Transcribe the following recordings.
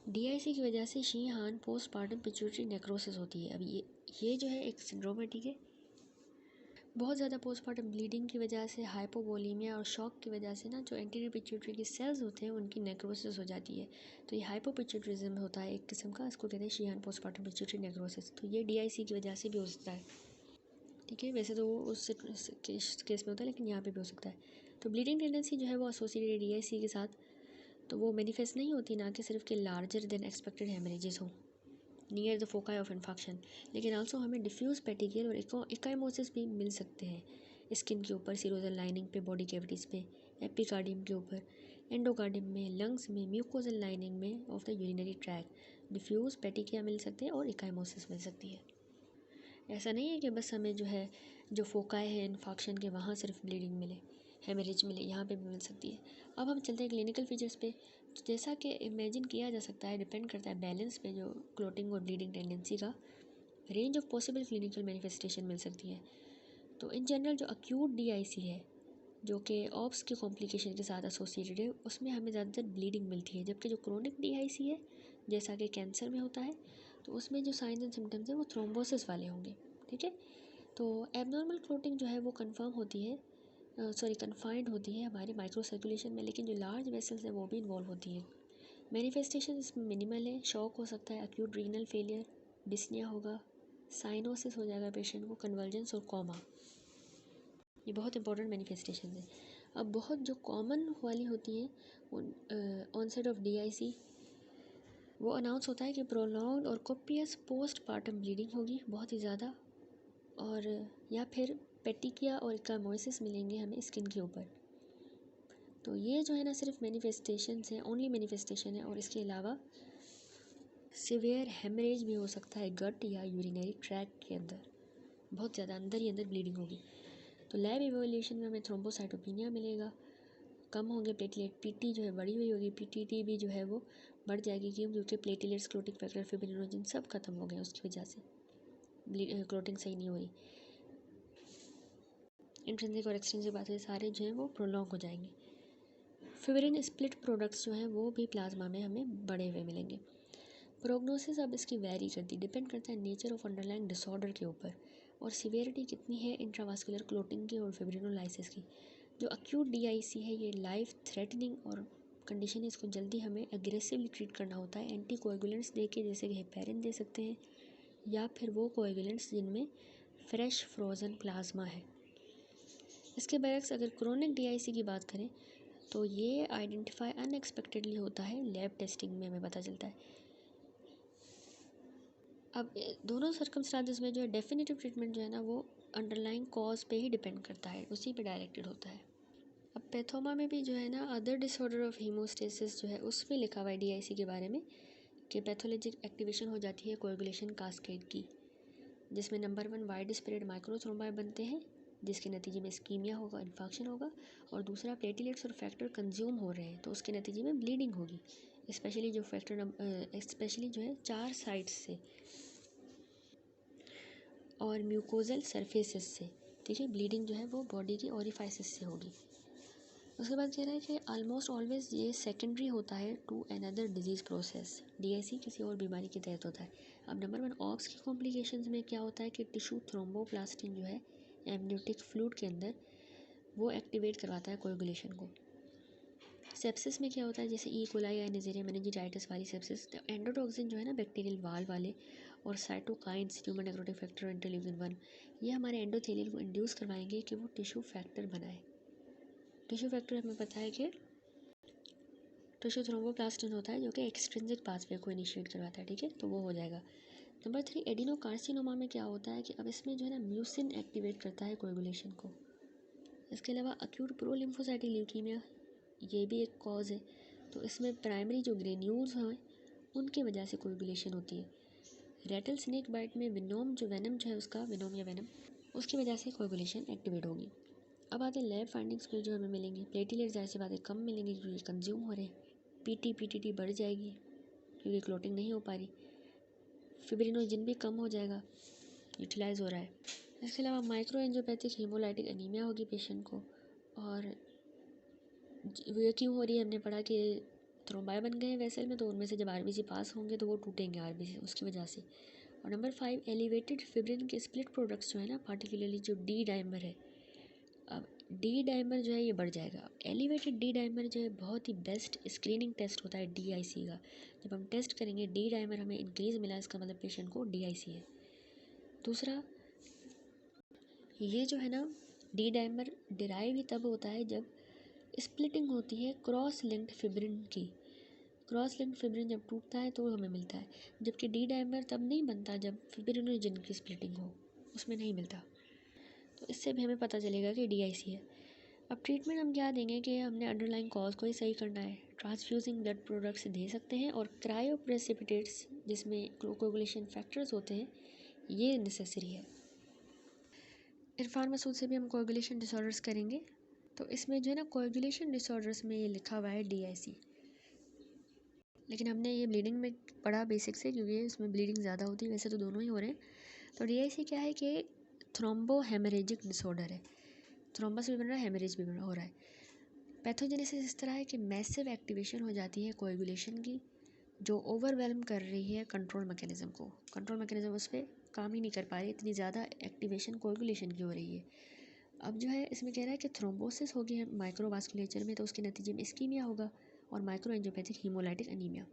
DIC की वजह से शीहान पोस्टमार्टम पिट्यूटरी नेक्रोसिस होती है। अब ये जो है एक सिंड्रोम है, ठीक है। बहुत ज़्यादा पोस्टमार्टम ब्लीडिंग की वजह से, हाइपोवोलीमिया और शॉक की वजह से ना जो एंटीरियर पिट्यूटरी के सेल्स होते हैं उनकी नेक्रोसिस हो जाती है। तो ये हाइपोपिट्यूटरिज्म होता है एक किस्म का, इसको कहते हैं शीहान पोस्टमार्टम पिट्यूटरी नेक्रोसिस। तो ये डीआईसी की वजह से भी हो सकता है, ठीक है। वैसे तो वो उस केस में होता है, लेकिन यहाँ पे भी हो सकता है। तो ब्लीडिंग टेंडेंसी जो है वो एसोसिएटेड डीआईसी के साथ, तो वो मैनिफेस्ट नहीं होती ना कि सिर्फ के लार्जर देन एक्सपेक्टेड हेमरेजेस हो near the foci of infection, लेकिन आल्सो हमें डिफ्यूज़ पेटिगियल और इकाइमोसिस भी मिल सकते हैं स्किन के ऊपर, सीरोजल लाइनिंग पे, बॉडी कैविटीज़ पे, एपिकार्डियम के ऊपर, एंडोकार्डियम में, लंग्स में, म्यूकोजल लाइनिंग में of the urinary tract diffuse petechiae मिल सकते हैं और इकाइमोसिस मिल सकती है। ऐसा नहीं है कि बस हमें जो है जो फोकाई है इन्फेक्शन के वहाँ सिर्फ ब्लीडिंग मिले, हेमरेज मिले, यहाँ पे भी मिल सकती है। अब हम चलते हैं क्लिनिकल फीचर्स पे। तो जैसा कि इमेजिन किया जा सकता है, डिपेंड करता है बैलेंस पे, जो क्लोटिंग और ब्लीडिंग टेंडेंसी का range of possible clinical manifestation मिल सकती है। तो इन जनरल जो अक्यूट डीआईसी है, जो कि ऑप्स के कॉम्प्लिकेशन के साथ एसोसिएटेड है, उसमें हमें ज़्यादातर ब्लीडिंग मिलती है। जबकि जो क्रोनिक डीआईसी है, जैसा कि कैंसर में होता है, तो उसमें जो साइंस एंड सिम्टम्स हैं वो थ्रोम्बोसिस वाले होंगे, ठीक है। तो एबनॉर्मल क्लोटिंग जो है वो कन्फाइंड होती है हमारे माइक्रो सर्कुलेशन में, लेकिन जो लार्ज वेसल्स हैं वो भी इन्वॉल्व होती हैं। मैनिफेस्टेशन इसमें मिनिमल है, शॉक हो सकता है, अक्यूट रीनल फेलियर, डिस्निया होगा, साइनोसिस हो जाएगा पेशेंट को, कन्वर्जेंस और कॉमा, ये बहुत इंपॉर्टेंट मैनिफेस्टेशन है। अब बहुत जो कॉमन वाली होती हैं ऑनसेट ऑफ डीआईसी, वो अनाउंस होता है कि प्रोलॉन्ग्ड और कोपियस पोस्टमार्टम ब्लीडिंग होगी बहुत ही ज़्यादा, और या फिर पेटिकिया और इकामोसिस मिलेंगे हमें स्किन के ऊपर। तो ये जो है ना सिर्फ मैनिफेस्टेशंस हैं, ओनली मैनिफेस्टेशन है, और इसके अलावा सिवियर हेमरेज भी हो सकता है गट या यूरिनरी ट्रैक के अंदर, बहुत ज़्यादा अंदर ही अंदर ब्लीडिंग होगी। तो लैब इवोल्यूशन में हमें थ्रोम्बोसाइटोपिनिया मिलेगा, कम होंगे प्लेटलेट, पीटी जो है बढ़ी हुई होगी, पीटीटी भी जो है वो बढ़ जाएगी, क्योंकि प्लेटलेट्स, क्लोटिंग फैक्टर, फिब्रिनोजन सब खत्म हो गए उसकी वजह से, क्लोटिंग सही नहीं हो रही। इंट्रिंसिक और एक्सट्रिंसिक बातें सारे जो हैं वो प्रोलॉन्ग हो जाएंगे। फिब्रिन स्प्लिट प्रोडक्ट्स जो हैं वो भी प्लाज्मा में हमें बढ़े हुए मिलेंगे। प्रोग्नोसिस अब इसकी वेरी करती, डिपेंड करता है नेचर ऑफ अंडरलाइंग डिसऑर्डर के ऊपर, और सीवियरिटी कितनी है इंट्रावास्कुलर क्लोटिंग की और फिब्रिनोलाइसिस की। जो अक्यूट डीआईसी है ये लाइफ थ्रेटनिंग और कंडीशन है, इसको जल्दी हमें एग्रेसिवली ट्रीट करना होता है एंटी कोएगुलेंट्स दे के, जैसे कि हेपेरिन दे सकते हैं, या फिर वो कोएगुलेंट्स जिनमें फ्रेश फ्रोज़न प्लाज्मा है। इसके बरक्स अगर क्रोनिक डीआईसी की बात करें तो ये आइडेंटिफाई अनएक्सपेक्टेडली होता है, लैब टेस्टिंग में हमें पता चलता है। अब दोनों सर्कमस्टांसेस में जो है डेफिनेटिव ट्रीटमेंट जो है ना वो अंडरलाइंग कॉज पे ही डिपेंड करता है, उसी पे डायरेक्टेड होता है। अब पैथोमा में भी जो है ना अदर डिसऑर्डर ऑफ हीमोस्टेसिस जो है उसमें लिखा हुआ है डीआईसी के बारे में कि पैथोलॉजिक एक्टिवेशन हो जाती है कोएगुलेशन कास्केड की, जिसमें नंबर 1 वाइड स्प्रेड माइक्रोथ्रोम्बाई बनते हैं, जिसके नतीजे में स्कीमिया होगा, इन्फेक्शन होगा, और दूसरा प्लेटलेट्स और फैक्टर कंज्यूम हो रहे हैं तो उसके नतीजे में ब्लीडिंग होगी, स्पेशली जो है 4 साइड्स से और म्यूकोजल सरफेसेस से, ठीक है। ब्लीडिंग जो है वो बॉडी की ओरिफाइसिस से होगी। उसके बाद कह रहा है कि ऑलमोस्ट ऑलवेज ये सेकेंडरी होता है to another disease process, DIC किसी और बीमारी के तहत होता है। अब नंबर 1 ऑक्स की कॉम्प्लिकेशंस में क्या होता है कि टिश्यू थ्रोम्बोप्लास्टिन जो है एमनियोटिक फ्लूइड के अंदर वो एक्टिवेट करवाता है कोएगुलेशन को। सेप्सिस में क्या होता है, जैसे ई कोलाई या नेजेरिया मेनिंजाइटिस वाली सेप्सिस, तो एंडोटॉक्सिन जो है ना बैक्टीरियल वाल वाले, और cytokines, human necrotic factor, interleukin 1, ये हमारे एंडोथेलियल को इंड्यूस करवाएंगे कि वो टिश्यू फैक्टर बनाए। टिश्यू फैक्टर हमें पता है कि टिश्यू थ्रोम्बोप्लास्टिन होता है जो कि एक्सट्रिंसिक पाथवे को इनिशिएट करवाता है, ठीक है, तो वो हो जाएगा। नंबर 3 एडिनोकार्सिनोमा में क्या होता है कि अब इसमें जो है ना म्यूसिन एक्टिवेट करता है कोएगुलेशन को। इसके अलावा अक्यूट प्रोलिम्फोसाइटिक ल्यूकीमिया, ये भी एक कॉज है, तो इसमें प्राइमरी जो ग्रेन्यूल्स हैं उनकी वजह से कोएगुलेशन होती है। रेटल स्नेक बाइट में विनोम जो है उसका, विनोम या वेनम, उसकी वजह से कोएगुलेशन एक्टिवेट होगी। अब आते हैं लैब फाइंडिंग्स पे जो हमें मिलेंगी। प्लेटलेट ज़ाहिर सी बात है कम मिलेंगे क्योंकि कंज्यूम हो रहे हैं, पीटीटी बढ़ जाएगी क्योंकि क्लोटिंग नहीं हो पा रही, फिब्रिनोजन भी कम हो जाएगा, यूटिलाइज हो रहा है। इसके अलावा माइक्रो एंजियोपैथिक हीमोलाइटिक एनीमिया होगी पेशेंट को, और ये क्यों हो रही है, हमने पढ़ा कि थ्रोम्बाई बन गए हैं वेसल में, तो उनमें से जब आरबीसी पास होंगे तो वो टूटेंगे आरबीसी उसकी वजह से। और नंबर 5, एलिवेटेड फिब्रिन के स्प्लिट प्रोडक्ट्स जो है ना, पार्टिकुलरली जो डी डाइमर है, अब डी डाइमर जो है ये बढ़ जाएगा। एलिवेटेड डी डाइमर जो है बहुत ही बेस्ट स्क्रीनिंग टेस्ट होता है डीआईसी का। जब हम टेस्ट करेंगे डी डाइमर हमें इंक्रीज मिला, इसका मतलब पेशेंट को डीआईसी है। दूसरा, ये जो है ना डी डाइमर डिराइव ही तब होता है जब स्प्लिटिंग होती है क्रॉस लिंक्ड फिब्रिन की। क्रॉस लिंक्ड फिब्रिन जब टूटता है तो हमें मिलता है, जबकि डी डाइमर तब नहीं बनता जब फिब्रिनोजन की स्प्लिटिंग हो, उसमें नहीं मिलता। तो इससे भी हमें पता चलेगा कि डीआईसी है। अब ट्रीटमेंट हम क्या देंगे कि हमने अंडरलाइन कॉज को ही सही करना है। ट्रांसफ्यूजिंग ब्लड प्रोडक्ट्स दे सकते हैं और क्रायोप्रेसिपिटेट्स जिसमें कोगुलेशन फैक्टर्स होते हैं ये नेसेसरी है। इरफान मसूद से भी हम कोगुलेशन डिसऑर्डर्स करेंगे। तो इसमें जो है ना कोगुलेशन डिसऑर्डर्स में ये लिखा हुआ है डीआईसी, लेकिन हमने ये ब्लीडिंग में पढ़ा बेसिक से, क्योंकि इसमें ब्लीडिंग ज़्यादा होती है, वैसे तो दोनों ही हो रहे हैं। तो डीआईसी क्या है कि थ्रोम्बो हेमरेजिक डिसऑर्डर है, थ्रोम्बस भी बन रहा है, हेमरेज भी हो रहा है। पैथोजेनेसिस इस तरह है कि मैसिव एक्टिवेशन हो जाती है कोएगुलेशन की, जो ओवरवेलम कर रही है कंट्रोल मैकेनिज़्म को। कंट्रोल मैकेनिज़्म उस पर काम ही नहीं कर पा रही, इतनी ज़्यादा एक्टिवेशन कोएगुलेशन की हो रही है। अब जो है इसमें कह रहा है कि थ्रोम्बोसिस होगी है माइक्रोवास्कुलेचर में, तो उसके नतीजे में इस्कीमिया होगा और micro angiopathic haemolytic anaemia.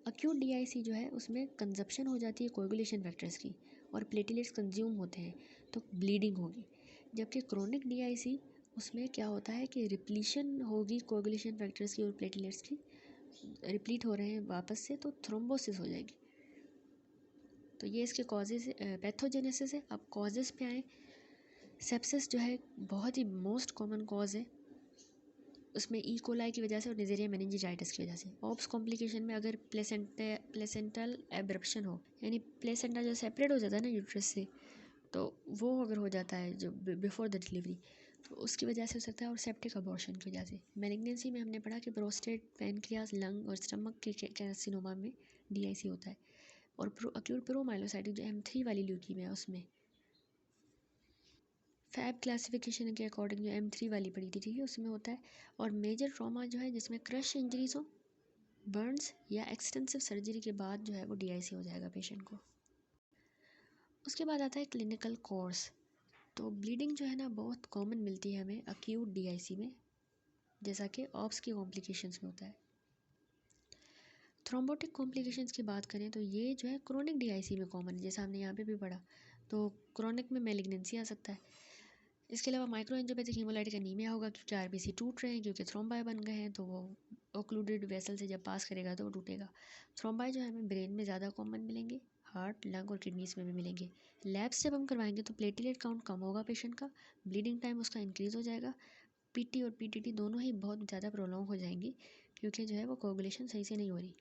Acute DIC जो है उसमें कंजप्शन हो जाती है कोएगुलेशन फैक्टर्स की और प्लेटलेट्स कंज्यूम होते हैं, तो ब्लीडिंग होगी। जबकि क्रोनिक डीआईसी उसमें क्या होता है कि रिप्लीशन होगी कोएगुलेशन फैक्टर्स की और प्लेटलेट्स की, रिप्लीट हो रहे हैं वापस से, तो थ्रोम्बोसिस हो जाएगी। तो ये इसके कॉजेज़ पैथोजेनेसिस है। अब कॉजेज़ पे आए, सेप्सिस जो है बहुत ही मोस्ट कॉमन कॉज है, उसमें ई कोलाई की वजह से और निजेरिया मेनिंजाइटिस की वजह से। ऑप्स कॉम्प्लिकेशन में अगर प्लेसेंटल एब्रप्शन हो, यानी प्लेसेंटा जो सेपरेट हो जाता है ना यूट्रस से, तो वो अगर हो जाता है जो बिफोर द डिलीवरी, तो उसकी वजह से हो सकता है। और सेप्टिक अबॉर्शन की वजह से। मैलिग्नेंसी में हमने पढ़ा कि प्रोस्टेट, पैनक्रियास, लंग और स्टमक के कैर्सिनोमा में डीआईसी होता है। और अक्यूट प्रोमाइलोसाइटिस जो M3 वाली ल्यूकीमिया है उसमें फैब क्लासिफिकेशन के अकॉर्डिंग जो M3 वाली पड़ी थी, ठीक है, उसमें होता है। और मेजर ट्रॉमा जो है जिसमें क्रश इंजरीज हो, बर्न्स या एक्सटेंसिव सर्जरी के बाद जो है वो डीआईसी हो जाएगा पेशेंट को। उसके बाद आता है क्लिनिकल कोर्स। तो ब्लीडिंग जो है ना बहुत कॉमन मिलती है हमें अक्यूट डीआईसी में, जैसा कि ऑप्स की कॉम्प्लिकेशंस में होता है। थ्रोम्बोटिक कॉम्प्लिकेशंस की बात करें तो ये जो है क्रोनिक डीआईसी में कॉमन है, जैसा हमने यहाँ पे भी पढ़ा। तो क्रोनिक में मैलिग्नेंसी आ सकता है। इसके अलावा माइक्रो एंजियोपैथिक हीमोलाइटिक एनीमिया होगा, क्योंकि आरबीसी टूट रहे हैं, क्योंकि थ्रोम्बाई बन गए हैं, तो वो ओक्लूडेड वेसल से जब पास करेगा तो वो टूटेगा। थ्रोम्बाई जो है हमें ब्रेन में ज़्यादा कॉमन मिलेंगे, हार्ट, लंग और किडनीज में भी मिलेंगे। लैब्स जब हम करवाएंगे तो प्लेटलेट काउंट कम होगा पेशेंट का, ब्लीडिंग टाइम उसका इंक्रीज़ हो जाएगा, पीटी और पीटीटी दोनों ही बहुत ज़्यादा प्रोलॉन्ग हो जाएंगी, क्योंकि जो है वो कोगुलेशन सही से नहीं हो रही,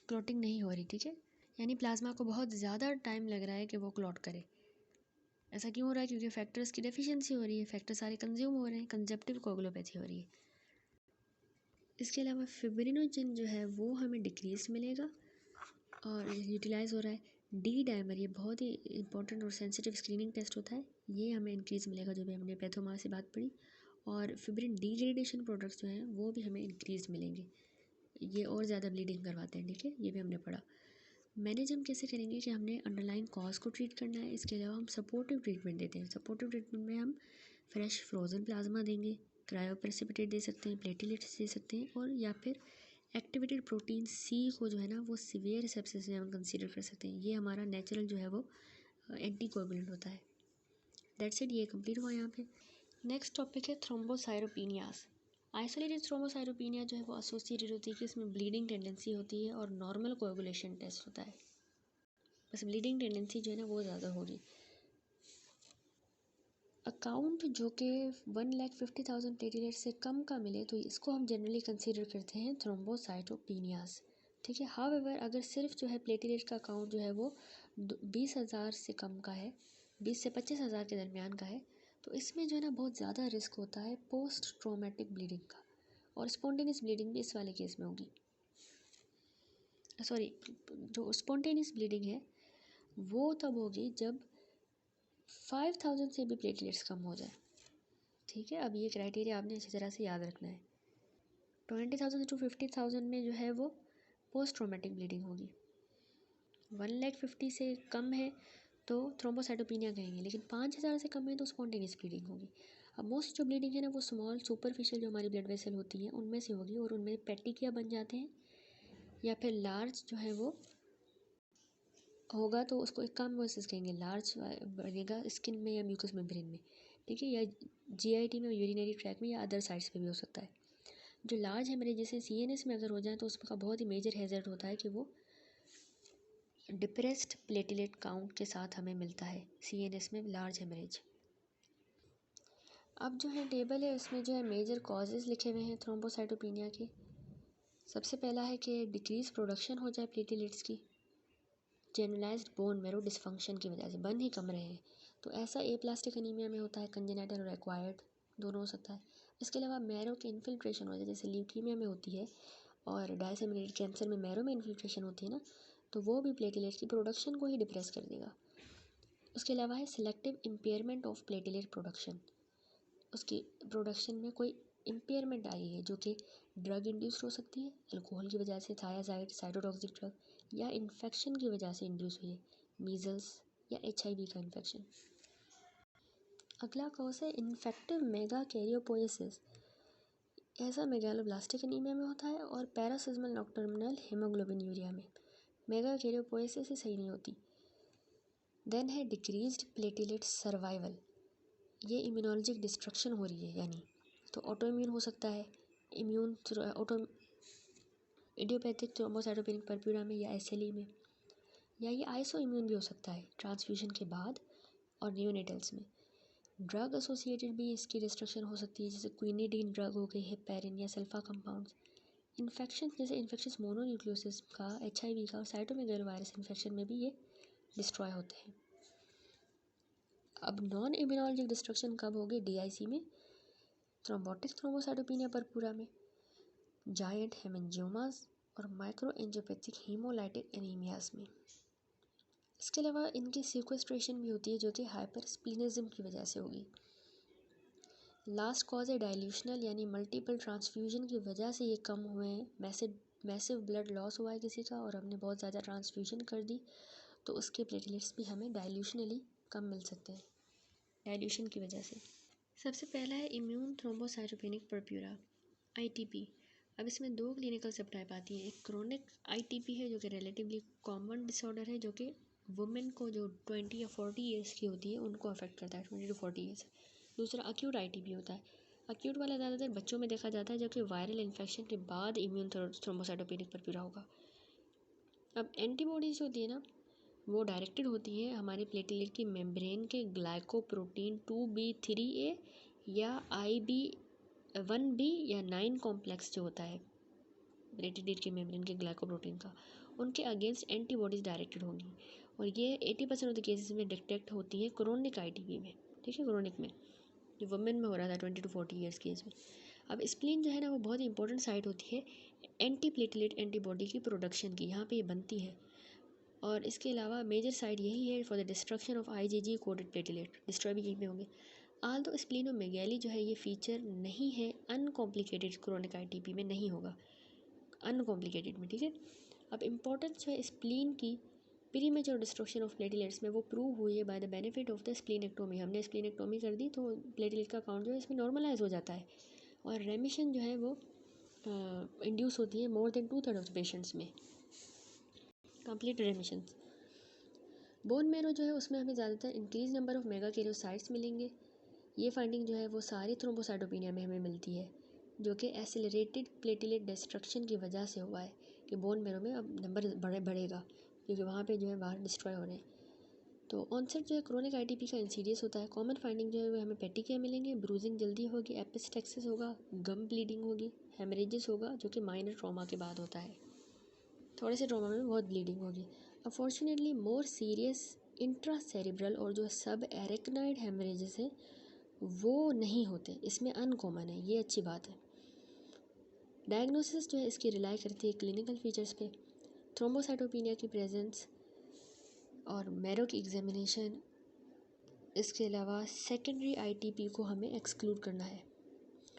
क्लॉटिंग नहीं हो रही, ठीक है। यानी प्लाज्मा को बहुत ज़्यादा टाइम लग रहा है कि वो क्लॉट करे। ऐसा क्यों हो रहा है? क्योंकि फैक्टर्स की डेफिशिएंसी हो रही है, फैक्टर सारे कंज्यूम हो रहे हैं, कंजप्टिव कोगुलोपैथी हो रही है। इसके अलावा फिब्रिनोजन जो है वो हमें डिक्रीज मिलेगा और यूटिलाइज हो रहा है। डी डाइमर ये बहुत ही इंपॉर्टेंट और सेंसिटिव स्क्रीनिंग टेस्ट होता है, ये हमें इंक्रीज़ मिलेगा, जो भी हमने पैथोमा से बात पढ़ी। और फिब्रिन डिग्रेडेशन प्रोडक्ट्स जो हैं वो भी हमें इंक्रीज मिलेंगे, ये और ज़्यादा ब्लीडिंग करवाते हैं, ठीक है, ये भी हमने पढ़ा। मैनेज हम कैसे करेंगे कि हमने अंडरलाइन कॉज को ट्रीट करना है। इसके अलावा हम सपोर्टिव ट्रीटमेंट देते हैं। सपोर्टिव ट्रीटमेंट में हम फ्रेश फ्रोज़न प्लाज्मा देंगे, क्रायोप्रेसिपिटेट दे सकते हैं, प्लेटलेट्स दे सकते हैं, और या फिर एक्टिवेटेड प्रोटीन सी को जो है ना वो सीवियर सेप्सिस में हम कंसीडर कर सकते हैं। ये हमारा नेचुरल जो है वो एंटी कोएगुलेंट होता है। दैट्स इट, ये कंप्लीट हुआ यहाँ पे। नेक्स्ट टॉपिक है थ्रोम्बोसाइटोपेनियास। आइसोलेटेड थ्रोम्बोसाइटोपेनिया जो है वो एसोसिएटेड होती है कि इसमें ब्लीडिंग टेंडेंसी होती है और नॉर्मल कोएगुलेशन टेस्ट होता है, बस ब्लीडिंग टेंडेंसी जो है ना वो ज़्यादा होगी। अकाउंट जो कि 1,50,000 प्लेटलेट से कम का मिले तो इसको हम जनरली कंसीडर करते हैं थ्रोम्बोसाइटोपेनियास, ठीक है। हाउएवर अगर सिर्फ जो है प्लेटलेट का अकाउंट जो है वो 20,000 से कम का है, 20 से 25,000 के दरमियान का है, तो इसमें जो है ना बहुत ज़्यादा रिस्क होता है पोस्ट ट्रोमेटिक ब्लीडिंग का, और स्पॉन्टेनियस ब्लीडिंग भी इस वाले केस में होगी। सॉरी, जो स्पॉन्टेनियस ब्लीडिंग है वो तब होगी जब 5,000 से भी प्लेटलेट्स कम हो जाए, ठीक है। अब ये क्राइटेरिया आपने अच्छी तरह से याद रखना है। 20,000 to 50,000 में जो है वो पोस्ट ट्रॉमेटिक ब्लीडिंग होगी। 1,50,000 से कम है तो थ्रोम्बोसाइटोपिनिया कहेंगे, लेकिन 5,000 से कम है तो स्पॉन्टेनियस ब्लीडिंग होगी। अब मोस्ट जो ब्लीडिंग है ना वो स्मॉल सुपरफिशियल जो हमारी ब्लड वेसल होती हैं उनमें से होगी, और उनमें पेटिकिया बन जाते हैं, या फिर लार्ज जो है वो होगा तो उसको एक काम वर्सेस कहेंगे, लार्ज बनेगा स्किन में या म्यूकस मेम्ब्रेन में, ठीक है, या जीआईटी में, यूरिनरी ट्रैक में, या अदर साइड्स पे भी हो सकता है। जो लार्ज हेमरेज जैसे सीएनएस में अगर हो जाए तो उसका बहुत ही मेजर हैजर्ड होता है कि वो डिप्रेस्ड प्लेटलेट काउंट के साथ हमें मिलता है सीएनएस में लार्ज हेमरेज। अब जो है टेबल है उसमें जो है मेजर कॉजेज़ लिखे हुए हैं थ्रोम्बोसाइटोपिनिया के। सबसे पहला है कि डिक्रीज प्रोडक्शन हो जाए प्लेटलेट्स की, जनरलाइज्ड बोन मैरो डिसफंक्शन की वजह से बन ही कम रहे हैं, तो ऐसा एप्लास्टिक एनीमिया में होता है, कंजेनाइटल और एक्वायर्ड दोनों हो सकता है। इसके अलावा मैरो के इन्फिल्ट्रेशन हो जाए, जैसे ल्यूकीमिया में होती है और डायसेमिनेटेड कैंसर में मैरो में इन्फिल्ट्रेशन होती है ना, तो वो भी प्लेटलेट्स की प्रोडक्शन को ही डिप्रेस कर देगा। उसके अलावा है selective impairment of platelet production, उसकी प्रोडक्शन में कोई इम्पेयरमेंट आई है जो कि ड्रग इंड्यूस्ड हो सकती है, अल्कोहल की वजह से, थायाजाइड, साइटोटॉक्सिक ड्रग, या इन्फेक्शन की वजह से इंड्यूस हुई है, मीजल्स या एचआईवी का इन्फेक्शन। अगला कॉज है इन्फेक्टिव मेगा कैरियोपोएसिस, ऐसा मेगालोब्लास्टिक एनीमिया में होता है और पैरासिस्मल नॉक्टर्मिनल हीमोग्लोबिन यूरिया में। मेगा कैरियोपोएसिस ही सही नहीं होती। देन है डिक्रीज्ड प्लेटलेट सर्वाइवल, ये इम्यूनोलॉजिक डिस्ट्रक्शन हो रही है, यानी तो ऑटो इम्यून हो सकता है, इडियोपैथिक थ्रोम्बोसाइटोपेनिक परप्यूरा में या एसएलई में, या ये आइसो इम्यून भी हो सकता है ट्रांसफ्यूजन के बाद और नियोनेटल्स में। ड्रग एसोसिएटेड भी इसकी डिस्ट्रक्शन हो सकती है, जैसे क्विनिडीन ड्रग हो गई, हेपेरिन या सल्फा कंपाउंड्स। इन्फेक्शन जैसे इन्फेक्शस मोनोन्यूक्लियोसिस का, एचआईवी का, साइटोमेगालो वायरस इन्फेक्शन में भी ये डिस्ट्रॉय होते हैं। अब नॉन इम्यूनोलॉजिक डिस्ट्रक्शन कब होगी? डीआईसी में, थ्रोम्बोटिक थ्रोम्बोसाइटोपिनिया परपुरा में, जायंट हेमेंजियोमास और माइक्रो एंजियोपैथिक हीमोलाइटिक एनीमियाज में। इसके अलावा इनकी सिक्वेस्ट्रेशन भी होती है जो कि हाइपरस्प्लीनिज्म की वजह से होगी। लास्ट कॉज है डाइल्यूशनल, यानी मल्टीपल ट्रांसफ्यूजन की वजह से ये कम हुए हैं, मैसिव ब्लड लॉस हुआ है किसी का और हमने बहुत ज़्यादा ट्रांसफ्यूजन कर दी, तो उसके प्लेटलेट्स भी हमें डाइल्यूशनली कम मिल सकते हैं डाइल्यूशन की वजह से। सबसे पहला है इम्यून थ्रोम्बोसाइटोपेनिक परप्यूरा, आईटीपी। अब इसमें दो क्लिनिकल सब टाइप आती हैं। एक क्रोनिक आईटीपी है जो कि रिलेटिवली कॉमन डिसऑर्डर है, जो कि वुमेन को जो 20 या 40 ईयर्स की होती है उनको अफेक्ट करता है, 20 to 40 ईयर्स। दूसरा अक्यूट आईटीपी होता है। अक्यूट वाला ज़्यादातर बच्चों में देखा जाता है, जो कि वायरल इन्फेक्शन के बाद इम्यून थ्रोम्बोसाइटोपेनिक परप्यूरा होगा। अब एंटीबॉडीज होती है ना, वो डायरेक्टेड होती है हमारे प्लेटलेट की मेम्ब्रेन के ग्लाइकोप्रोटीन 2B3A या IB1B या 9 कॉम्प्लेक्स जो होता है प्लेटलेट के मेम्ब्रेन के ग्लाइकोप्रोटीन का, उनके अगेंस्ट एंटीबॉडीज़ डायरेक्टेड होंगी, और ये 80% ऑफ द केसेस में डिटेक्ट होती है क्रोनिक आईटीपी में, ठीक है, क्रोनिक में, जो वुमेन में हो रहा था 20 to 40 ईयर्स की एज में। अब स्प्लीन जो है ना वो बहुत ही इंपॉर्टेंट साइट होती है एंटी प्लेटलेट एंटीबॉडी की प्रोडक्शन की, यहाँ पे ये बनती है, और इसके अलावा मेजर साइड यही है for the destruction of IgG coded platelet, destroy भी यहीं पे होंगे। आल तो स्प्लीनोमेगैली जो है ये फीचर नहीं है अनकॉम्प्लिकेटेड क्रोनिक आईटीपी में, नहीं होगा अनकॉम्प्लिकेटेड में, ठीक है। अब इम्पोर्टेंस जो है स्प्लीन की प्रीमेच्योर डिस्ट्रक्शन ऑफ प्लेटलेट्स में वो प्रूव हुई है by the benefit of the splenectomy. हमने स्प्लीनेक्टोमी कर दी तो प्लेटलेट का काउंट जो है इसमें नॉर्मलाइज हो जाता है, और रेमिशन जो है वो इंड्यूस होती है more than 2/3 of the patients में, कंप्लीट रेमिशन। बोन मैरो जो है उसमें हमें ज़्यादातर increase number of mega karyocytes मिलेंगे। ये फाइंडिंग जो है वो सारी थ्रोम्बोसाइटोपिनिया में हमें मिलती है, जो कि एसिलरेटेड प्लेटलेट डिस्ट्रक्शन की वजह से हुआ है कि बोन मैरो में अब नंबर बढ़ेगा, क्योंकि वहाँ पे जो है बाहर डिस्ट्रॉय हो रहे हैं। तो ऑनसेट जो है क्रोनिक आईटीपी का इंसीडियस होता है। कॉमन फाइंडिंग जो है वो हमें पेटिकिया मिलेंगे, ब्रूजिंग जल्दी होगी, एपिस्टेक्सिस होगा, गम ब्लीडिंग होगी, हेमरेजेस होगा जो कि माइनर ट्रॉमा के बाद होता है, थोड़े से ट्रॉमा में बहुत ब्लीडिंग होगी। अनफॉर्चुनेटली मोर सीरियस इंट्रासेरिब्रल और जो सब एरेक्नाइड हेमरेजेस हैं वो नहीं होते, इसमें अनकॉमन है, ये अच्छी बात है। डायग्नोसिस जो है इसकी रिलाई करती है क्लिनिकल फीचर्स पे, थ्रोम्बोसाइटोपिनिया की प्रेजेंस और मैरो की एग्जामिनेशन। इसके अलावा सेकेंडरी आईटीपी को हमें एक्सक्लूड करना है,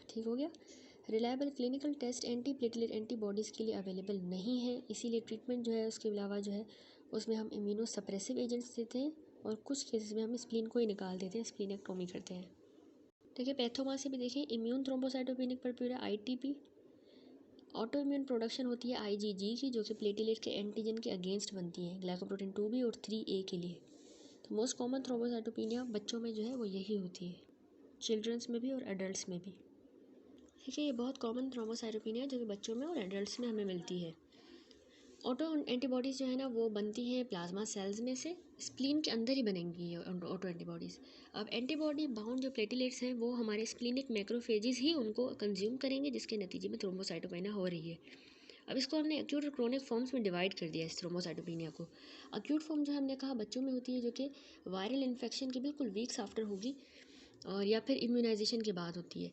ठीक हो गया। Reliable clinical test anti platelet antibodies के लिए अवेलेबल नहीं है, इसीलिए ट्रीटमेंट जो है उसके अलावा जो है उसमें हम इम्यूनो सप्रेसिव एजेंट्स देते हैं और कुछ केसेस में हम स्प्लीन को ही निकाल देते हैं, स्प्लीनेक्टोमी करते हैं। देखिए पैथोमा से भी देखिए immune thrombocytopenic purpura ITP, auto immune production होती है IgG की, जो कि प्लेटलेट के एंटीजन के अगेंस्ट बनती है ग्लाइकोप्रोटीन 2B और 3A के लिए। तो मोस्ट कॉमन थ्रोम्बोसाइटोपेनिया बच्चों में जो है वो यही होती है, चिल्ड्रंस में भी और एडल्ट्स में भी। ठीक है, ये बहुत कॉमन थ्रोम्बोसाइटोपेनिया जो कि बच्चों में और एडल्ट्स में हमें मिलती है। ऑटो एंटीबॉडीज़ जो है ना वो बनती हैं प्लाज्मा सेल्स में से, स्प्लीन के अंदर ही बनेंगी ये ऑटो एंटीबॉडीज़। अब एंटीबॉडी बाउंड जो प्लेटलेट्स हैं वो हमारे स्प्लीनिक मैक्रोफेजेस ही उनको कंज्यूम करेंगे, जिसके नतीजे में थ्रोम्बोसाइटोपेनिया हो रही है। अब इसको हमने एक्यूट और क्रोनिक फॉर्म्स में डिवाइड कर दिया इस थ्रोम्बोसाइटोपेनिया को। अक्यूट फॉर्म जो हमने कहा बच्चों में होती है, जो कि वायरल इन्फेक्शन के बिल्कुल वीक्स आफ्टर होगी और या फिर इम्यूनाइजेशन के बाद होती है।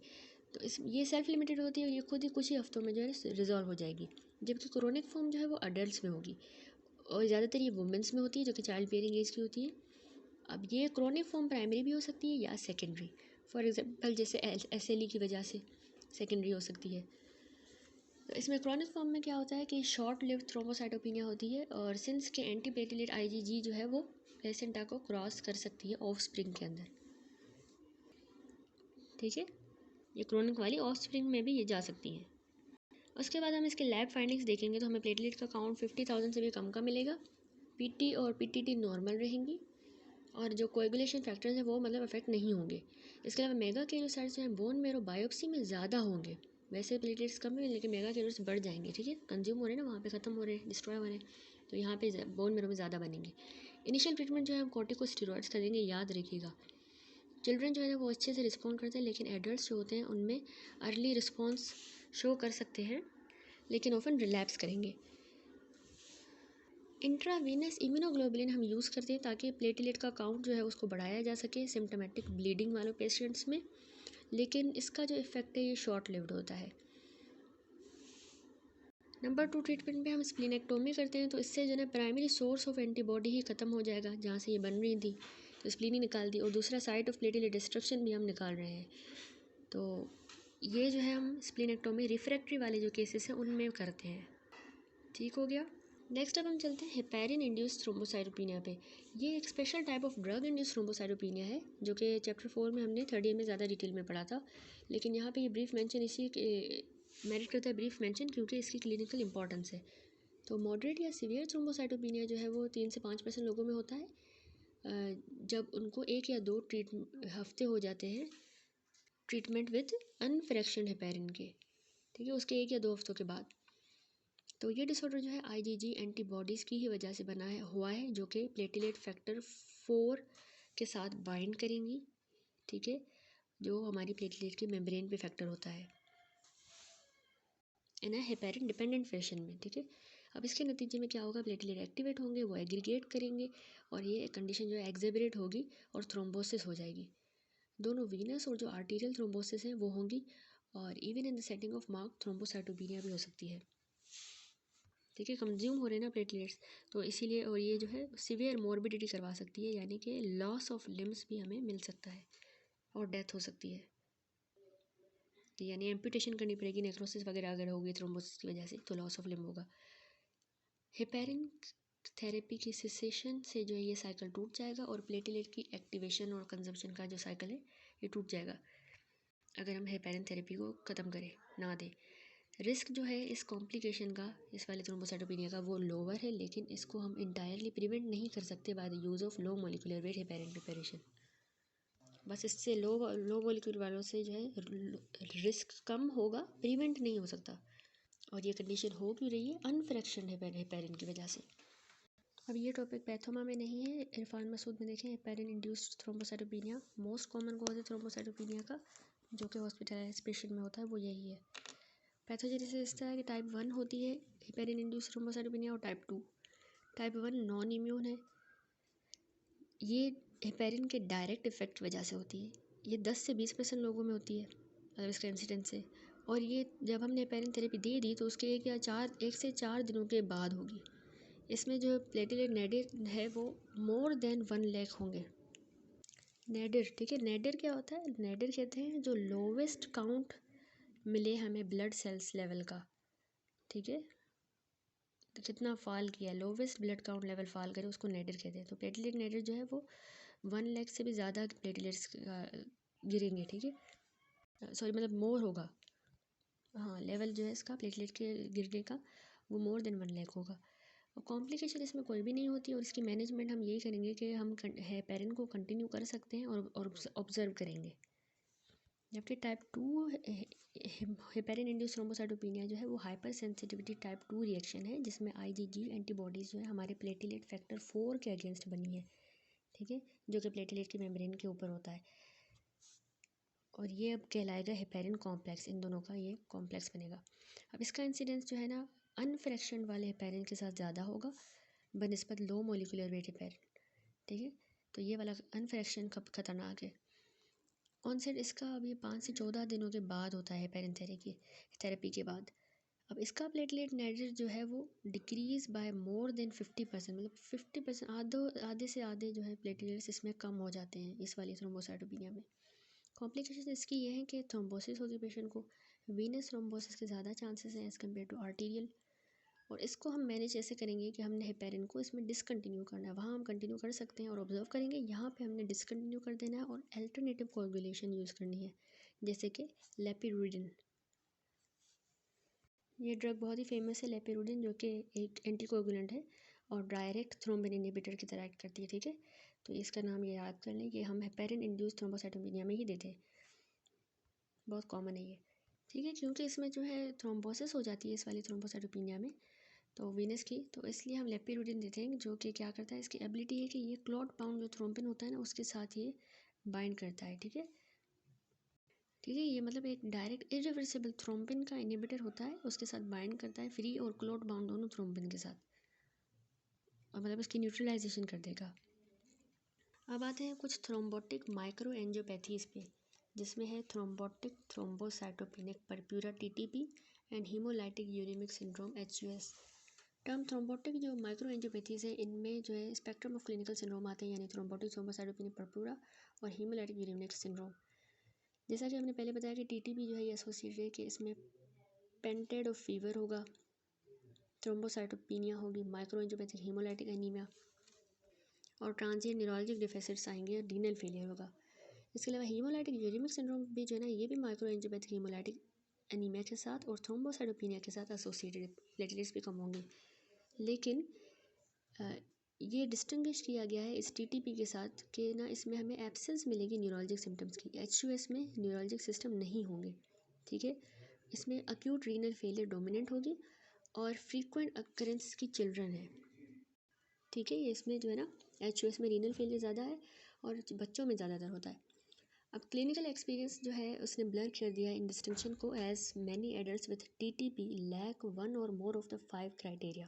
तो ये सेल्फ लिमिटेड होती है और ये खुद ही कुछ ही हफ्तों में जो है रिजॉल्व हो जाएगी। जबकि क्रोनिक फॉर्म जो है वो अडल्ट्स में होगी और ज़्यादातर ये वुमेंस में होती है जो कि चाइल्ड बेयरिंग एज की होती है। अब ये क्रोनिक फॉर्म प्राइमरी भी हो सकती है या सेकेंडरी, फॉर एग्जांपल जैसे SLE की वजह से सेकेंडरी हो सकती है। तो इसमें क्रोनिक फॉर्म में क्या होता है कि शॉर्ट लिव्ड थ्रोम्बोसाइटोपेनिया होती है और सिंस के एंटीप्लेटलेट IgG जो है वो प्लेसेंटा को क्रॉस कर सकती है ऑफस्प्रिंग के अंदर। ठीक है, ये क्रोनिक वाली ऑफस्प्रिंग में भी ये जा सकती हैं। उसके बाद हम इसके लैब फाइंडिंग्स देखेंगे तो हमें प्लेटलेट का काउंट 50,000 से भी कम का मिलेगा। PT और PTT नॉर्मल रहेंगी और जो कोएगुलेशन फैक्टर्स हैं वो मतलब अफेक्ट नहीं होंगे। इसके अलावा मेगा केलोसाइट्स जो हैं बोन मेरो बायोप्सी में ज़्यादा होंगे। वैसे प्लेटलेट्स कम है लेकिन मेगा केलोस बढ़ जाएंगे। ठीक है, कंज्यूम हो रहे हैं ना, वहाँ पे ख़त्म हो रहे हैं, डिस्ट्रॉय हो रहे हैं, तो यहाँ पे बोन मेरो में ज़्यादा बनेंगे। इनिशियल ट्रीटमेंट जो है हम कॉर्टिकोस्टेरॉइड्स का देंगे, याद रखिएगा। चिल्ड्रन जो है वो अच्छे से रिस्पॉन्ड करते हैं, लेकिन एडल्ट्स जो होते हैं उनमें अर्ली रिस्पॉन्स शो कर सकते हैं लेकिन ऑफन रिलैप्स करेंगे। इंट्रावीनस इम्यूनोग्लोबुलिन हम यूज़ करते हैं ताकि प्लेटलेट का काउंट जो है उसको बढ़ाया जा सके सिम्टोमेटिक ब्लीडिंग वालों पेशेंट्स में, लेकिन इसका जो इफ़ेक्ट है ये शॉर्ट लिव्ड होता है। नंबर 2 ट्रीटमेंट में हम स्प्लीनेक्टोमी करते हैं, तो इससे जो है प्राइमरी सोर्स ऑफ एंटीबॉडी ही ख़त्म हो जाएगा, जहाँ से ये बन रही थी तो स्प्लीन ही निकाल दी, और दूसरा साइट ऑफ प्लेटलेट डिस्ट्रक्शन भी हम निकाल रहे हैं। तो ये जो है हम स्प्लीनेक्टोमी रिफ्रैक्टरी वाले जो केसेस हैं उनमें करते हैं। ठीक हो गया। नेक्स्ट अब हम चलते हैं हेपेरिन इंड्यूस्ड थ्रोम्बोसाइटोपेनिया पे। ये एक special type of drug induced thrombocytopenia है जो कि चैप्टर 4 में हमने 3rd ईयर में ज़्यादा डिटेल में पढ़ा था, लेकिन यहाँ पे ये ब्रीफ मेंशन इसी मेरिट करता है ब्रीफ मेंशन क्योंकि इसकी क्लिनिकल इंपॉर्टेंस है। तो मॉडरेट या सीवियर थ्रोम्बोसाइटोपेनिया जो है वो 3 से 5% लोगों में होता है जब उनको 1 या 2 हफ्ते हो जाते हैं ट्रीटमेंट विद अनफ्रैक्शनड हेपेरिन के। ठीक है, उसके 1 या 2 हफ्तों के बाद। तो ये डिसऑर्डर जो है IgG एंटीबॉडीज़ की ही वजह से बना हुआ है जो कि प्लेटलेट फैक्टर 4 के साथ बाइंड करेंगी। ठीक है, जो हमारी प्लेटलेट के मेम्ब्रेन पे फैक्टर होता है इन हेपेरिन डिपेंडेंट फैशन में। ठीक है, अब इसके नतीजे में क्या होगा, प्लेटलेट एक्टिवेट होंगे, वो एग्रीगेट करेंगे और ये कंडीशन जो है एक्सेबरेट होगी और थ्रोम्बोसिस हो जाएगी। दोनों वीनस और जो आर्टीरियल थ्रोम्बोसिस हैं वो होंगी और even in the setting of mark thrombocytopenia भी हो सकती है। ठीक है, कंज्यूम हो रहे हैं ना प्लेटलेट्स, तो इसीलिए, और ये जो है सीवियर मॉर्बिडिटी करवा सकती है, यानी कि लॉस ऑफ लिम्स भी हमें मिल सकता है और डेथ हो सकती है। यानी एम्पुटेशन करनी पड़ेगी, नेक्रोसिस वगैरह अगर होगी थ्रोम्बोसिस की वजह से तो लॉस ऑफ लिम्ब होगा। हेपेरिन थेरेपी की सिसेशन से जो है ये साइकिल टूट जाएगा और प्लेटलेट की एक्टिवेशन और कंजम्पशन का जो साइकिल है ये टूट जाएगा अगर हम हेपेरिन थेरेपी को ख़त्म करें ना दें। रिस्क जो है इस कॉम्प्लिकेशन का, इस वाले थ्रोम्बोसाइटोपेनिया का, वो लोअर है, लेकिन इसको हम इंटायरली प्रिवेंट नहीं कर सकते by the use of low molecular weight heparin preparation. बस इससे लो मोलिकुलर वालों से जो है रिस्क कम होगा, प्रिवेंट नहीं हो सकता। और ये कंडीशन हो क्यों रही है, अनफ्रैक्शनड हेपेरिन की वजह से। अब ये टॉपिक पैथोमा में नहीं है, इरफान मसूद में देखें heparin induced thrombocytopenia. Most common cause है थ्रोम्बोसाइटोपेनिया का जो कि हॉस्पिटलाइज्ड पेशेंट में होता है वो यही है। पैथोजेनेसिस इस तरह की टाइप 1 होती है हेपेरिन इंड्यूस्ड थ्रोम्बोसाइटोपेनिया और टाइप 2। टाइप 1 नॉन इम्यून है, ये हेपेरिन के डायरेक्ट इफेक्ट वजह से होती है। ये 10 से 20% लोगों में होती है मतलब इसका इंसिडेंस है, और ये जब हमने हेपेरिन थेरेपी दे दी तो उसके 1 से 4 दिनों के बाद होगी। इसमें जो प्लेटलेट नेडिर है वो मोर देन 1 लाख होंगे। नेडिर, ठीक है, नेडिर क्या होता है, नेडिर कहते हैं जो लोवेस्ट काउंट मिले हमें ब्लड सेल्स लेवल का, ठीक है, तो कितना फॉल किया, lowest blood count level fall करे उसको नेडर कहते हैं। तो प्लेटलेट नेडर जो है वो 1 लाख से भी ज़्यादा प्लेटलेट्स गिरेंगे, ठीक है, सॉरी मतलब मोर होगा, हाँ लेवल जो है इसका प्लेटलेट के गिरने का वो मोर देन 1 लाख होगा। और कॉम्प्लिकेशन इसमें कोई भी नहीं होती, और इसकी मैनेजमेंट हम यही करेंगे कि हम हेपेरिन को कंटिन्यू कर सकते हैं और ऑब्जर्व करेंगे। जबकि टाइप 2 हेपेरिन इंड्यूस थ्रोम्बोसाइटोपेनिया जो है वो हाइपर सेंसिटिविटी टाइप 2 रिएक्शन है, जिसमें IgG एंटीबॉडीज़ जो है हमारे प्लेटलेट फैक्टर 4 के अगेंस्ट बनी है, ठीक है, जो कि प्लेटलेट की मेम्ब्रेन के ऊपर होता है, और ये अब कहलाएगा हेपेरिन कॉम्प्लेक्स, इन दोनों का ये कॉम्प्लेक्स बनेगा। अब इसका इंसिडेंस जो है ना अनफ्रैक्शन वाले हेपेरिन के साथ ज़्यादा होगा बनस्पत लो मोलिकुलर वेट हेपेरिन, ठीक है, तो ये वाला अनफ्रैक्शन कब खतरनाक है। ऑनसेट इसका अभी 5 से 14 दिनों के बाद होता है हेपेरिन थेरेपी के बाद। अब इसका प्लेटलेट नेडर जो है वो डिक्रीज बाय मोर देन 50%, मतलब 50% आधे से आधे जो है प्लेटलेट्स इसमें कम हो जाते हैं इस वाली थ्रोम्बोसाइटोपेनिया में। कॉम्प्लिकेशन इसकी ये है कि थ्रोम्बोसिस होगी पेशेंट को, वीनस थ्रोम्बोसिस के ज़्यादा चांसेस हैं एज़ कम्पेयर टू आर्टीरियल, और इसको हम मैनेज ऐसे करेंगे कि हमने हेपेरिन को इसमें डिसकंटिन्यू करना है, वहाँ हम कंटिन्यू कर सकते हैं और ऑब्जर्व करेंगे, यहाँ पे हमने डिसकंटिन्यू कर देना है और अल्टरनेटिव कोगुलेशन यूज़ करनी है, जैसे कि लेपिरुडिन। ये ड्रग बहुत ही फेमस है लेपिरुडिन, जो कि एक एंटीकोगुलेंट है और डायरेक्ट थ्रोम्बिन इनहिबिटर की तरह एक्ट करती है, ठीक है, तो इसका नाम ये याद कर लें कि हम हेपेरिन इंड्यूस थ्रोम्बोसाइटोपेनिया में ही देते हैं, बहुत कॉमन है ये, ठीक है, क्योंकि इसमें जो है थ्रोम्बोसिस हो जाती है इस वाली थ्रोम्बोसाइटोपेनिया में, तो वीनस की, तो इसलिए हम लेपिरुडिन देते हैं, जो कि क्या करता है, इसकी एबिलिटी है कि ये क्लॉट बाउंड जो थ्रोम्बिन होता है ना उसके साथ ये बाइंड करता है, ठीक है, ठीक है, ये मतलब एक डायरेक्ट इरिवर्सिबल थ्रोम्बिन का इनहिबिटर होता है, उसके साथ बाइंड करता है फ्री और क्लॉट बाउंड दोनों थ्रोम्बिन के साथ, और मतलब इसकी न्यूट्रलाइजेशन कर देगा। अब आते हैं कुछ थ्रोम्बोटिक माइक्रो एंजियोपैथीज़ पे, जिसमें है thrombotic thrombocytopenic purpura TTP and haemolytic uraemic syndrome HUS। Term thrombotic जो माइक्रो एंजियोपैथीज़ है इनमें जो है स्पेक्ट्रम ऑफ क्लिनिकल सिंड्रोम आते हैं, यानी थ्रोम्बोटिक थ्रोम्बोसाइटोपेनिक परप्यूरा और हीमोलाइटिक यूरेमिक सिंड्रोम। जैसा कि हमने पहले बताया कि TTP जो है ये एसोसिएटेड है कि इसमें पेंटेड ऑफ फीवर होगा, थ्रोम्बोसाइटोपेनिया होगी, माइक्रो एंजियोपैथिक हीमोलाइटिक एनीमिया और ट्रांजिएंट न्यूरोलॉजिक डिफिसिट्स आएंगे और रीनल फेलियर होगा। इसके अलावा हीमोलाइटिक यूरेमिक सिंड्रोम भी जो है ना ये भी माइक्रो एंजियोपैथिक हीमोलाइटिक एनीमिया के साथ और थ्रोम्बोसाइटोपेनिया के साथ एसोसिएटेड, प्लेटलेट्स भी कम होंगे, लेकिन ये डिस्टिंग्विश किया गया है इस TTP के साथ कि ना इसमें हमें एब्सेंस मिलेगी न्यूरोलॉजिक सिम्टम्स की, HUS में न्यूरोलॉजिक सिस्टम नहीं होंगे, ठीक है, इसमें अक्यूट रीनल फेलियर डोमिनेंट होगी और फ्रीक्वेंट अकरेंस की चिल्ड्रन है, ठीक है, ये इसमें जो है ना HUS में रीनल फेलियर ज़्यादा है और बच्चों में ज़्यादातर होता है। अब क्लिनिकल एक्सपीरियंस जो है उसने ब्लर कर दिया इन डिस्टिंक्शन को, as many adults with TTP lack 1 or more of the 5 criteria.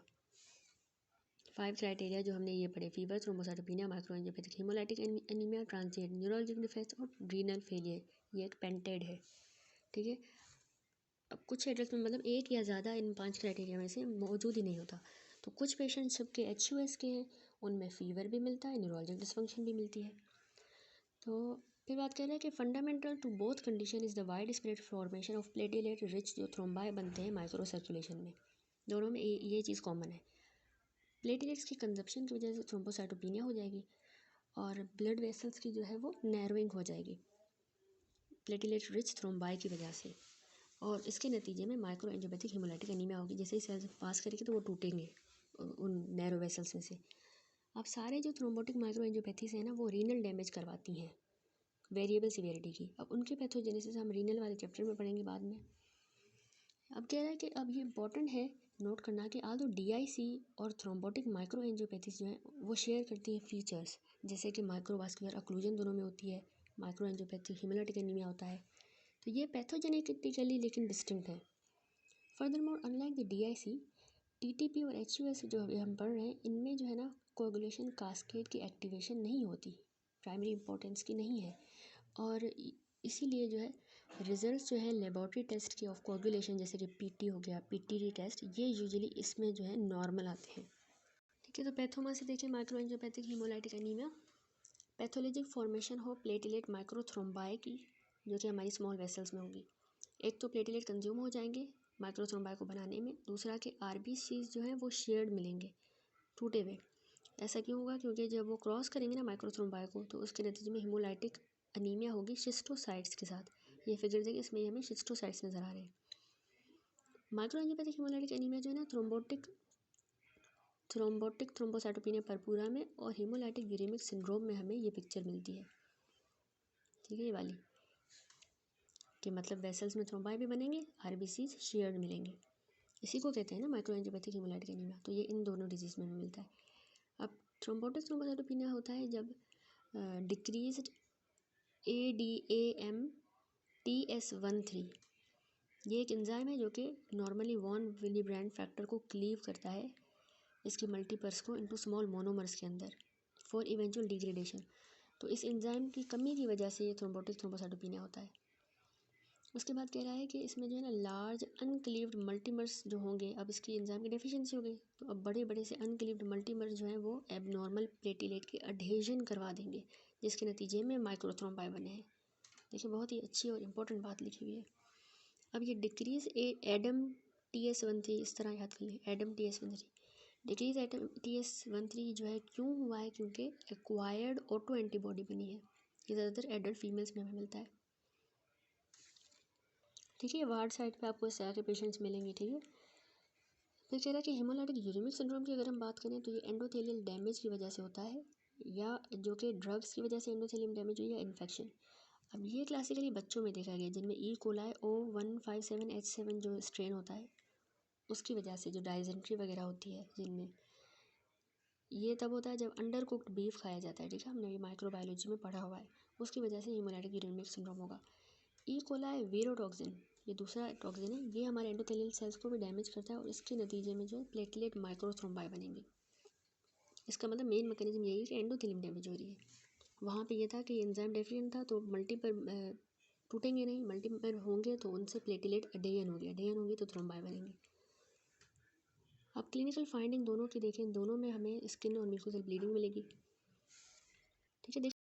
5 criteria जो हमने ये पढ़े, fever, thrombocytopenia, microangiopathic haemolytic anaemia, transient neurologic defect और रीनल फेलियर, ये एक पेंटेड है, ठीक है। अब कुछ एडल्ट में मतलब एक या ज़्यादा इन 5 क्राइटेरिया में से मौजूद ही नहीं होता, तो कुछ पेशेंट्स सबके HUS के हैं, उनमें फ़ीवर भी मिलता है, न्यूरोलॉजिक डिसफंक्शन भी मिलती है। तो फिर बात कर रहे हैं कि fundamental to both condition is the widespread formation of platelet rich जो थ्रोम्बाई बनते हैं माइक्रो सर्कुलेशन में, दोनों में ये चीज़ कॉमन है। प्लेटलेट्स की कंजप्शन की वजह से थ्रोम्बोसाइटोपेनिया हो जाएगी और ब्लड वेसल्स की जो है वो नैरोइंग हो जाएगी प्लेटलेट रिच थ्रोम्बाई की वजह से, और इसके नतीजे में माइक्रो एंजियोपैथिक हीमोलाइटिक एनीमिया होगी, जैसे ही सेल्स पास करेंगे तो वो टूटेंगे उन नैरो वेसल्स में से। अब सारे जो थ्रोम्बोटिक माइक्रो एंजियोपैथीज हैं ना वो रीनल डैमेज करवाती हैं वेरिएबल सीवियरिटी की, अब उनके पैथोजेनेसिस हम रीनल वाले चैप्टर में पढ़ेंगे बाद में। अब कह रहा है कि अब ये इंपॉर्टेंट है नोट करना कि आल्दो DIC और थ्रोम्बोटिक माइक्रो एंजियोपैथीज जो हैं वो शेयर करती हैं फीचर्स, जैसे कि माइक्रोवास्कुलर अक्लूजन दोनों में होती है, माइक्रो एंजियोपैथिक हीमोलाइटिक एनीमिया होता है, तो ये पैथोजेनेटिकली लेकिन डिस्टिंक्ट है। Furthermore unlike the DIC, TTP और HUS जो अभी हम पढ़ रहे हैं इनमें जो है ना कोगुलेशन कास्केड की एक्टिवेशन नहीं होती, प्राइमरी इंपॉर्टेंस की नहीं है, और इसीलिए जो है रिजल्ट्स जो है लेबॉर्ट्री टेस्ट के ऑफ कोगुलेशन जैसे कि PT हो गया, PTT टेस्ट, ये यूजुअली इसमें जो है नॉर्मल आते हैं, ठीक है। तो पैथोमा से देखिए micro angiopathic haemolytic anaemia, pathologic formation हो प्लेटलेट माइक्रोथ्रोम्बाई की जो कि हमारी स्मॉल वेसल्स में होगी, एक तो प्लेटलेट कंज्यूम हो जाएंगे माइक्रोथ्रोम्बाई को बनाने में, दूसरा कि आरबीसीज जो हैं वो शेयर्ड मिलेंगे, टूटे हुए। ऐसा क्यों होगा? क्योंकि जब वो क्रॉस करेंगे ना माइक्रोथ्रोम्बाई को, तो उसके नतीजे में हिमोलाइटिक अनीमिया होगी शिस्टोसाइट्स के साथ। ये फिगर देखिए, इसमें हमें शिस्टोसाइट्स नज़र आ रहे हैं। माइक्रोएंजियोपैथिक हिमोलाइटिक एनीमिया जो है ना थ्रोम्बोटिक थ्रोम्बोसाइटोपेनिया परपुरा में और हिमोलाइटिक यूरेमिक सिंड्रोम में हमें ये पिक्चर मिलती है। ठीक है, ये वाली कि मतलब वेसल्स में थ्रोम्बाई भी बनेंगे, आरबीसीज शेयर्ड मिलेंगे। इसी को कहते हैं ना माइक्रोएंजियोपैथिक हिमोलाइटिक एनीमिया। तो ये इन दोनों डिजीज़ में हमें मिलता है। अब थ्रोम्बोटिक थ्रोम्बोसाइटोपेनिया होता है जब डिक्रीज्ड ADAM TS13, ये एक एंजाइम है जो कि नॉर्मली वॉन विलीब्रैंड फैक्टर को क्लीव करता है इसकी मल्टीपर्स को इनटू स्मॉल मोनोमर्स के अंदर फॉर इवेंचुअल डिग्रेडेशन। तो इस एंजाइम की कमी की वजह से ये थ्रोम्बोटिक थ्रोम्बोसाइटोपेनिया होता है। उसके बाद कह रहा है कि इसमें जो है ना लार्ज अनक्लीव्ड मल्टीमर्स जो होंगे, अब इसकी एंजाइम की डेफिशिएंसी हो गई, तो अब बड़े बड़े से अनक्लीव्ड मल्टीमर्स जो हैं वो एबनॉर्मल प्लेटिलेट के अडहेजन करवा देंगे, जिसके नतीजे में माइक्रोथ्रोम्बाई बने हैं। देखिए, बहुत ही अच्छी और इम्पोर्टेंट बात लिखी हुई है। अब ये डिक्रीज एडम TS13, इस तरह याद कर लें, Adam TS13, decrease Adam TS13 जो है क्यों हुआ है? क्योंकि एक्वायर्ड ऑटो एंटीबॉडी बनी है। ये ज़्यादातर एडल्ट फीमेल्स में हमें मिलता है। ठीक है, वार्ड साइड पे आपको इस तरह के पेशेंट्स मिलेंगे। ठीक है, फिर कह रहा है कि हेमोलाइटिक यूरेमिक सिंड्रोम की अगर हम बात करें तो ये एंडोथेलियल डैमेज की वजह से होता है, या जो कि ड्रग्स की वजह से एंडोथेलियम डैमेज हुई, या इन्फेक्शन। अब ये क्लासिकली बच्चों में देखा गया, जिनमें ई कोलाई O157H7 जो स्ट्रेन होता है उसकी वजह से जो डायजेंट्री वगैरह होती है जिनमें, ये तब होता है जब अंडर कुक्ड बीफ खाया जाता है। ठीक है, हमने ये माइक्रोबायोलॉजी में पढ़ा हुआ है। उसकी वजह से हेमोलाइटिक यूरेमिक सिंड्रोम होगा। ई कोलाई वीरोटॉक्सिन, ये दूसरा टॉक्सिन है, ये हमारे एंडोथेलियल सेल्स को भी डैमेज करता है और इसके नतीजे में जो है प्लेटलेट माइक्रोथ्रोम्बाई बनेंगे। इसका मतलब मेन मैकेनिज्म यही है कि एंडोथेलियम डैमेज हो रही है। वहाँ पे ये था कि एंजाइम डेफिशिएंट था तो मल्टीपर टूटेंगे नहीं, मल्टीपर होंगे तो उनसे प्लेटलेट अडेयन होगी तो थ्रोम्बाई बनेंगे। अब क्लिनिकल फाइंडिंग दोनों की देखें, दोनों में हमें स्किन और म्यूकोसल ब्लीडिंग मिलेगी। ठीक है।